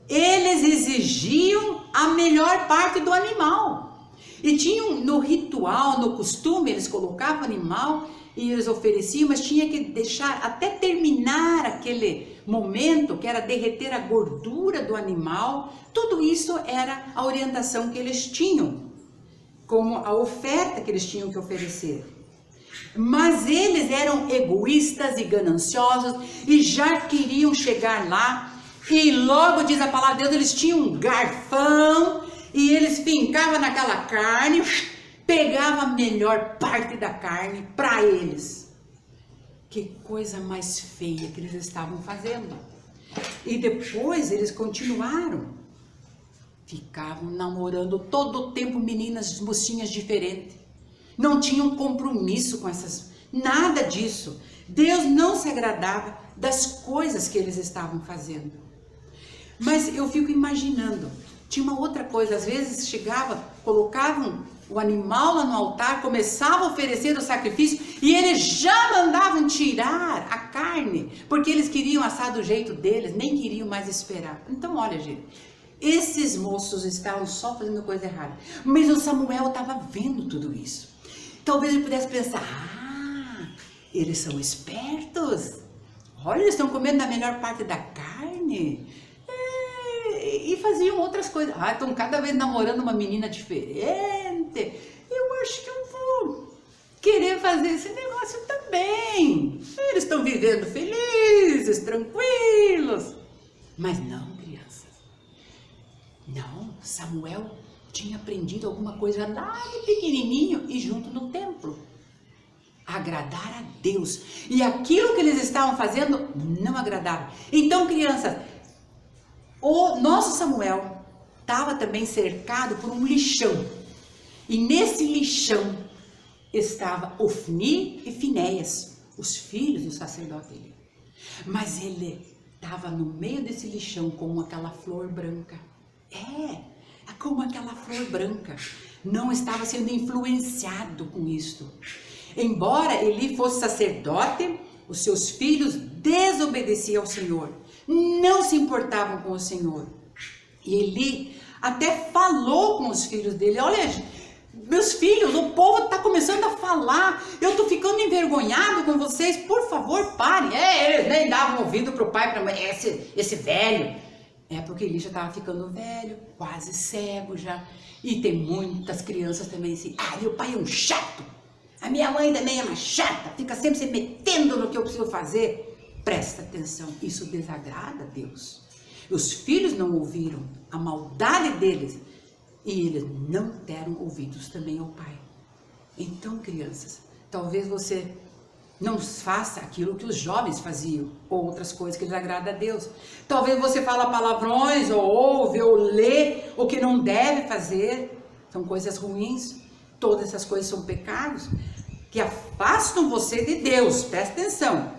S1: eles exigiam a melhor parte do animal. E tinham no ritual, no costume, eles colocavam o animal e eles ofereciam, mas tinha que deixar até terminar aquele momento, que era derreter a gordura do animal. Tudo isso era a orientação que eles tinham, como a oferta que eles tinham que oferecer. Mas eles eram egoístas e gananciosos e já queriam chegar lá E logo diz a palavra de Deus, eles tinham um garfão e eles fincavam naquela carne, pegavam a melhor parte da carne para eles. Que coisa mais feia que eles estavam fazendo. E depois eles continuaram. Ficavam namorando todo o tempo meninas, mocinhas diferentes. Não tinham compromisso com essas, nada disso. Deus não se agradava das coisas que eles estavam fazendo. Mas eu fico imaginando, tinha uma outra coisa, às vezes chegava, colocavam o animal lá no altar, começavam a oferecer o sacrifício e eles já mandavam tirar a carne, porque eles queriam assar do jeito deles, nem queriam mais esperar. Então olha, gente, esses moços estavam só fazendo coisa errada, mas o Samuel estava vendo tudo isso. Talvez ele pudesse pensar, eles são espertos, olha, eles estão comendo da melhor parte da carne. E faziam outras coisas. Estão cada vez namorando uma menina diferente. Eu acho que eu vou querer fazer esse negócio também. Eles estão vivendo felizes, tranquilos. Mas não, crianças. Não, Samuel tinha aprendido alguma coisa lá de pequenininho e junto no templo. Agradar a Deus. E aquilo que eles estavam fazendo não agradava. Então, crianças, o nosso Samuel estava também cercado por um lixão. E nesse lixão estava Ofni e Finéias, os filhos do sacerdote Eli. Mas ele estava no meio desse lixão como aquela flor branca. Como aquela flor branca. Não estava sendo influenciado com isto. Embora Eli fosse sacerdote, os seus filhos desobedeciam ao Senhor. Não se importavam com o Senhor. E Eli até falou com os filhos dele, olha, meus filhos, o povo está começando a falar, eu estou ficando envergonhado com vocês, por favor, parem. Eles nem davam ouvido para o pai e para a mãe, esse velho. Porque Eli já estava ficando velho, quase cego já. E tem muitas crianças também assim, meu pai é um chato, a minha mãe também é uma chata, fica sempre se metendo no que eu preciso fazer. Presta atenção, isso desagrada a Deus. Os filhos não ouviram a maldade deles e eles não deram ouvidos também ao pai. Então, crianças, talvez você não faça aquilo que os jovens faziam, ou outras coisas que desagradam a Deus. Talvez você fala palavrões, ou ouve, ou lê o que não deve fazer. São coisas ruins. Todas essas coisas são pecados que afastam você de Deus. Presta atenção.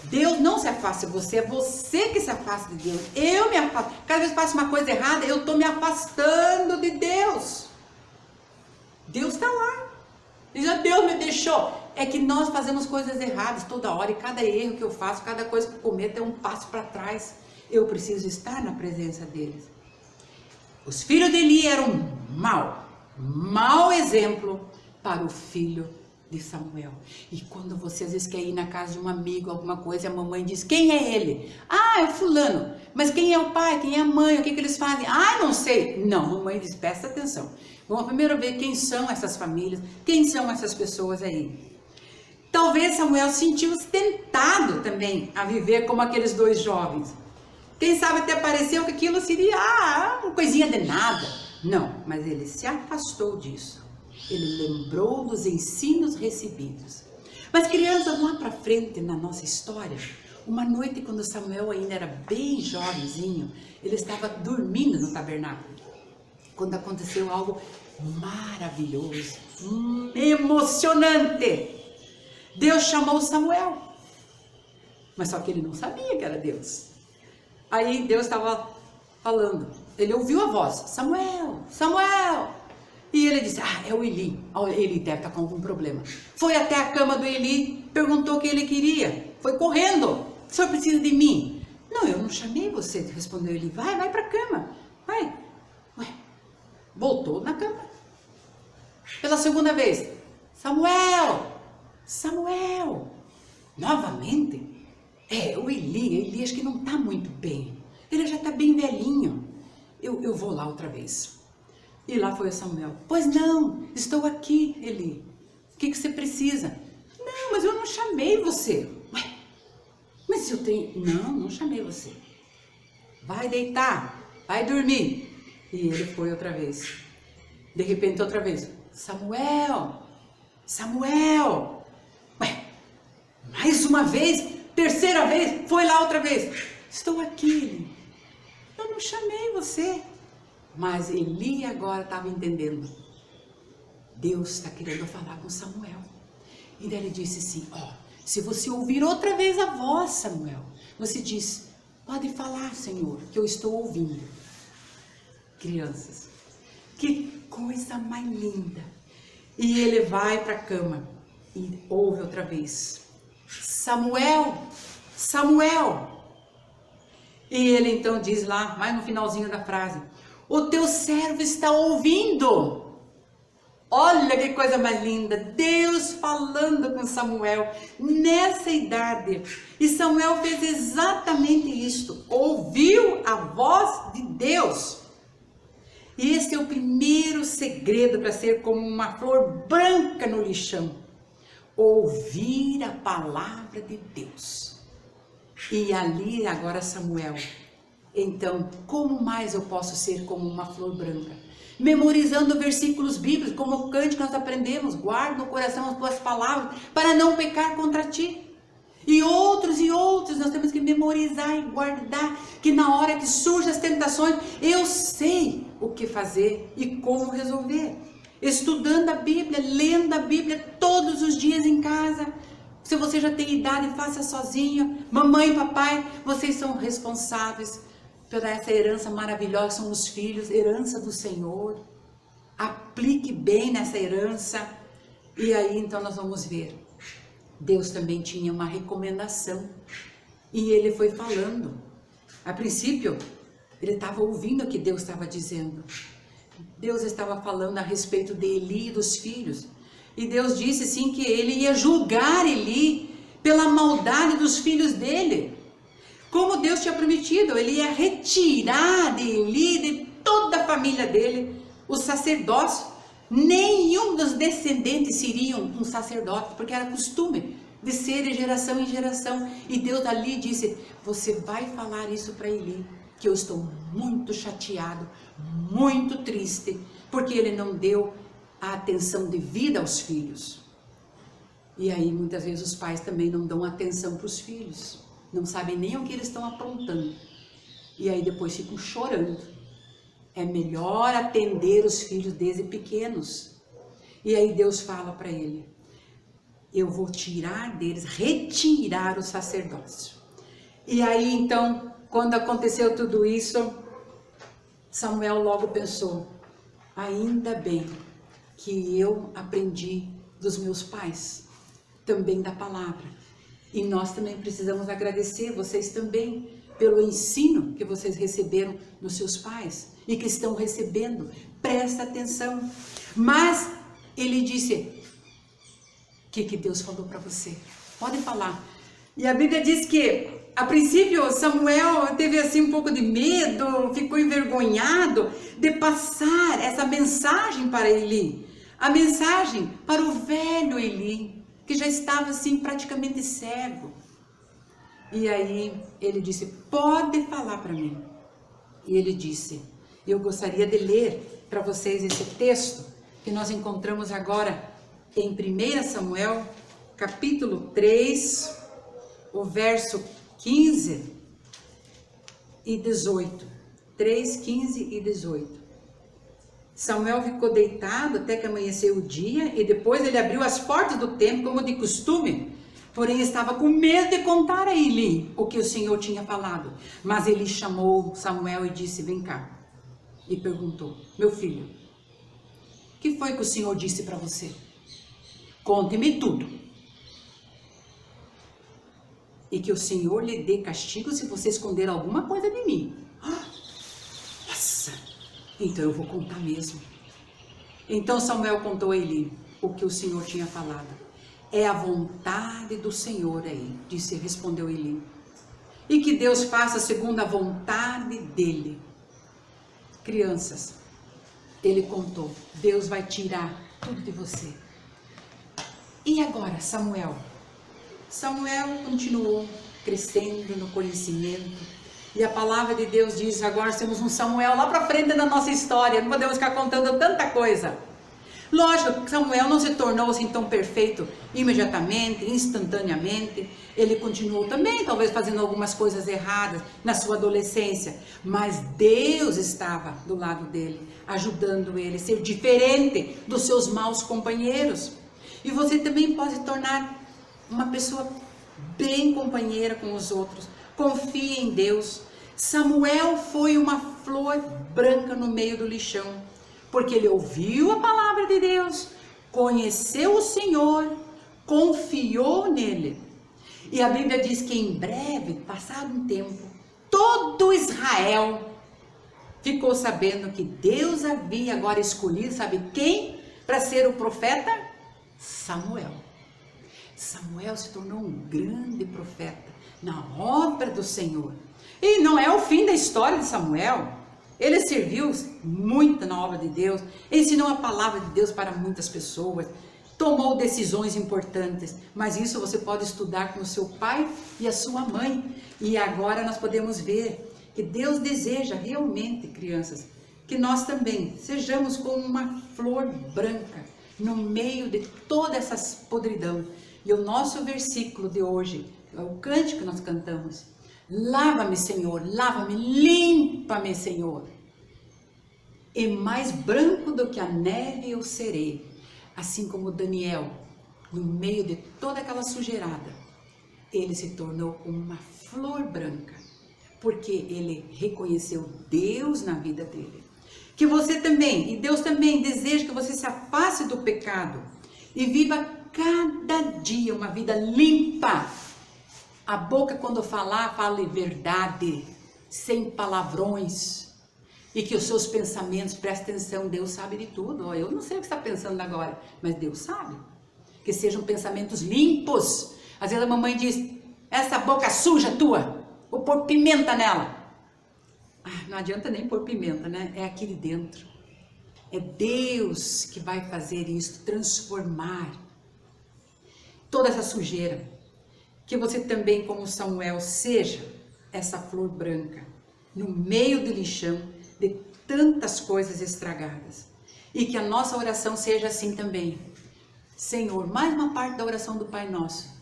S1: Deus não se afasta de você, é você que se afasta de Deus. Eu me afasto. Cada vez que faço uma coisa errada, eu estou me afastando de Deus. Deus está lá. E já Deus me deixou. É que nós fazemos coisas erradas toda hora. E cada erro que eu faço, cada coisa que eu cometo é um passo para trás. Eu preciso estar na presença deles. Os filhos de Eli eram mau exemplo para o filho de Samuel. E quando você às vezes quer ir na casa de um amigo, alguma coisa, a mamãe diz, quem é ele? É o fulano. Mas quem é o pai? Quem é a mãe? O que eles fazem? Não sei. Não, a mamãe diz, presta atenção. Vamos primeiro ver quem são essas famílias, quem são essas pessoas aí. Talvez Samuel sentiu-se tentado também a viver como aqueles dois jovens. Quem sabe até pareceu que aquilo seria uma coisinha de nada. Não, mas ele se afastou disso. Ele lembrou dos ensinos recebidos. Mas crianças, lá para frente na nossa história, uma noite quando Samuel ainda era bem jovenzinho, ele estava dormindo no tabernáculo. Quando aconteceu algo maravilhoso, emocionante. Deus chamou Samuel. Mas só que ele não sabia que era Deus. Aí Deus estava falando. Ele ouviu a voz, Samuel, Samuel. E ele disse, é o Eli. Eli deve estar com algum problema. Foi até a cama do Eli, perguntou o que ele queria. Foi correndo. O senhor precisa de mim? Não, eu não chamei você, respondeu Eli. Vai para a cama. Vai. Voltou na cama. Pela segunda vez, Samuel, Samuel. Novamente. O Eli acho que não está muito bem. Ele já está bem velhinho. Eu vou lá outra vez. E lá foi o Samuel. Pois não, estou aqui, Eli. O que você precisa? Não, mas eu não chamei você. Mas eu tenho... Não chamei você. vai deitar, vai dormir. E ele foi outra vez. De repente outra vez, Samuel, Samuel. Ué, mais uma vez, terceira vez, foi lá outra vez. Estou aqui, eu não chamei você. Mas Eli agora estava entendendo. Deus está querendo falar com Samuel. E daí ele disse assim, ó, se você ouvir outra vez a voz, Samuel, você diz, pode falar, Senhor, que eu estou ouvindo. Crianças, que coisa mais linda. E ele vai para a cama e ouve outra vez, Samuel, Samuel. E ele então diz lá, mais no finalzinho da frase, o teu servo está ouvindo. Olha que coisa mais linda, Deus falando com Samuel nessa idade. E Samuel fez exatamente isto, ouviu a voz de Deus. E esse é o primeiro segredo para ser como uma flor branca no lixão. Ouvir a palavra de Deus. E ali agora Samuel, então como mais eu posso ser como uma flor branca? Memorizando versículos bíblicos, como o cântico nós aprendemos, guarda no coração as tuas palavras, para não pecar contra ti. E outros nós temos que memorizar e guardar, que na hora que surgem as tentações, eu sei o que fazer e como resolver. Estudando a Bíblia, lendo a Bíblia todos os dias em casa. Se você já tem idade, faça sozinho. Mamãe e papai, vocês são responsáveis pela essa herança maravilhosa, são os filhos, herança do Senhor. Aplique bem nessa herança. E aí então nós vamos ver. Deus também tinha uma recomendação. E ele foi falando. A princípio, ele estava ouvindo o que Deus estava dizendo. Deus estava falando a respeito de Eli e dos filhos. E Deus disse sim que ele ia julgar Eli pela maldade dos filhos dele. Como Deus tinha prometido, ele ia retirar de Eli, de toda a família dele, o sacerdócio. Nenhum dos descendentes seriam um sacerdote, porque era costume de ser de geração em geração. E Deus ali disse, você vai falar isso para Eli, que eu estou muito chateado, muito triste, porque ele não deu a atenção devida aos filhos. E aí muitas vezes os pais também não dão atenção para os filhos. Não sabem nem o que eles estão aprontando. E aí depois ficam chorando. É melhor atender os filhos desde pequenos. E aí Deus fala para ele, eu vou tirar deles, retirar o sacerdócio. E aí então, quando aconteceu tudo isso, Samuel logo pensou, ainda bem que eu aprendi dos meus pais, também da palavra. E nós também precisamos agradecer, vocês também, pelo ensino que vocês receberam dos seus pais e que estão recebendo. Presta atenção. Mas ele disse, o que Deus falou para você? Pode falar. E a Bíblia diz que, a princípio, Samuel teve assim um pouco de medo, ficou envergonhado de passar essa mensagem para Eli. A mensagem para o velho Eli, que já estava assim praticamente cego. E aí ele disse, pode falar para mim. E ele disse, eu gostaria de ler para vocês esse texto que nós encontramos agora em 1 Samuel, capítulo 3, o verso 15 e 18. 3, 15 e 18. Samuel ficou deitado até que amanheceu o dia e depois ele abriu as portas do templo como de costume, porém estava com medo de contar a Eli o que o Senhor tinha falado. Mas Eli chamou Samuel e disse, vem cá, e perguntou, meu filho, o que foi que o Senhor disse para você? Conte-me tudo. E que o Senhor lhe dê castigo se você esconder alguma coisa de mim. Nossa! Então eu vou contar mesmo. Então Samuel contou a Eli o que o Senhor tinha falado. É a vontade do Senhor aí, respondeu Eli. E que Deus faça segundo a vontade dele. Crianças, ele contou, Deus vai tirar tudo de você. E agora, Samuel? Samuel continuou crescendo no conhecimento E a palavra de Deus diz, agora temos um Samuel lá para frente na nossa história, não podemos ficar contando tanta coisa. Lógico que Samuel não se tornou assim tão perfeito imediatamente, instantaneamente. Ele continuou também, talvez fazendo algumas coisas erradas na sua adolescência. Mas Deus estava do lado dele, ajudando ele a ser diferente dos seus maus companheiros. E você também pode se tornar uma pessoa bem companheira com os outros. Confie em Deus. Samuel foi uma flor branca no meio do lixão. Porque ele ouviu a palavra de Deus, conheceu o Senhor, confiou nele. E a Bíblia diz que em breve, passado um tempo, todo Israel ficou sabendo que Deus havia agora escolhido, sabe quem? Para ser o profeta? Samuel. Samuel se tornou um grande profeta na obra do Senhor. E não é o fim da história de Samuel. Ele serviu muito na obra de Deus, ensinou a palavra de Deus para muitas pessoas, tomou decisões importantes, mas isso você pode estudar com o seu pai e a sua mãe. E agora nós podemos ver que Deus deseja realmente, crianças, que nós também sejamos como uma flor branca no meio de toda essa podridão. E o nosso versículo de hoje, é o cântico que nós cantamos. Lava-me, Senhor, lava-me, limpa-me, Senhor. E mais branco do que a neve eu serei. Assim como Daniel, no meio de toda aquela sujeirada, ele se tornou uma flor branca, porque ele reconheceu Deus na vida dele. Que você também, e Deus também deseja que você se afaste do pecado e viva cada dia uma vida limpa. A boca, quando falar, fale verdade, sem palavrões. E que os seus pensamentos, preste atenção, Deus sabe de tudo. Eu não sei o que você está pensando agora, mas Deus sabe. Que sejam pensamentos limpos. Às vezes a mamãe diz, essa boca suja tua, vou pôr pimenta nela. Não adianta nem pôr pimenta, né? É aqui de dentro. É Deus que vai fazer isso, transformar toda essa sujeira. Que você também, como Samuel, seja essa flor branca, no meio do lixão, de tantas coisas estragadas. E que a nossa oração seja assim também. Senhor, mais uma parte da oração do Pai Nosso,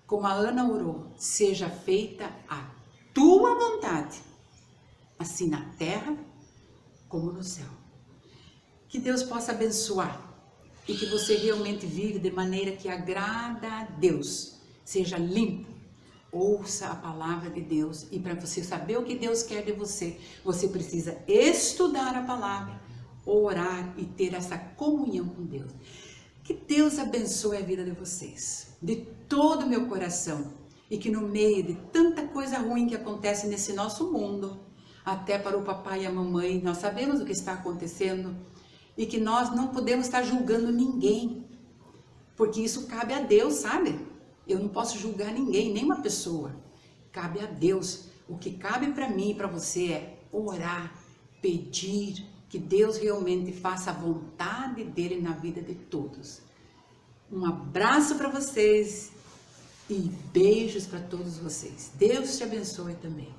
S1: como a Ana orou, seja feita a tua vontade, assim na terra como no céu. Que Deus possa abençoar e que você realmente vive de maneira que agrada a Deus. Seja limpo, ouça a palavra de Deus, e para você saber o que Deus quer de você, você precisa estudar a palavra, orar e ter essa comunhão com Deus. Que Deus abençoe a vida de vocês, de todo o meu coração, e que no meio de tanta coisa ruim que acontece nesse nosso mundo, até para o papai e a mamãe, nós sabemos o que está acontecendo, e que nós não podemos estar julgando ninguém, porque isso cabe a Deus, sabe? Eu não posso julgar ninguém, nem uma pessoa. Cabe a Deus. O que cabe para mim e para você é orar, pedir que Deus realmente faça a vontade dele na vida de todos. Um abraço para vocês e beijos para todos vocês. Deus te abençoe também.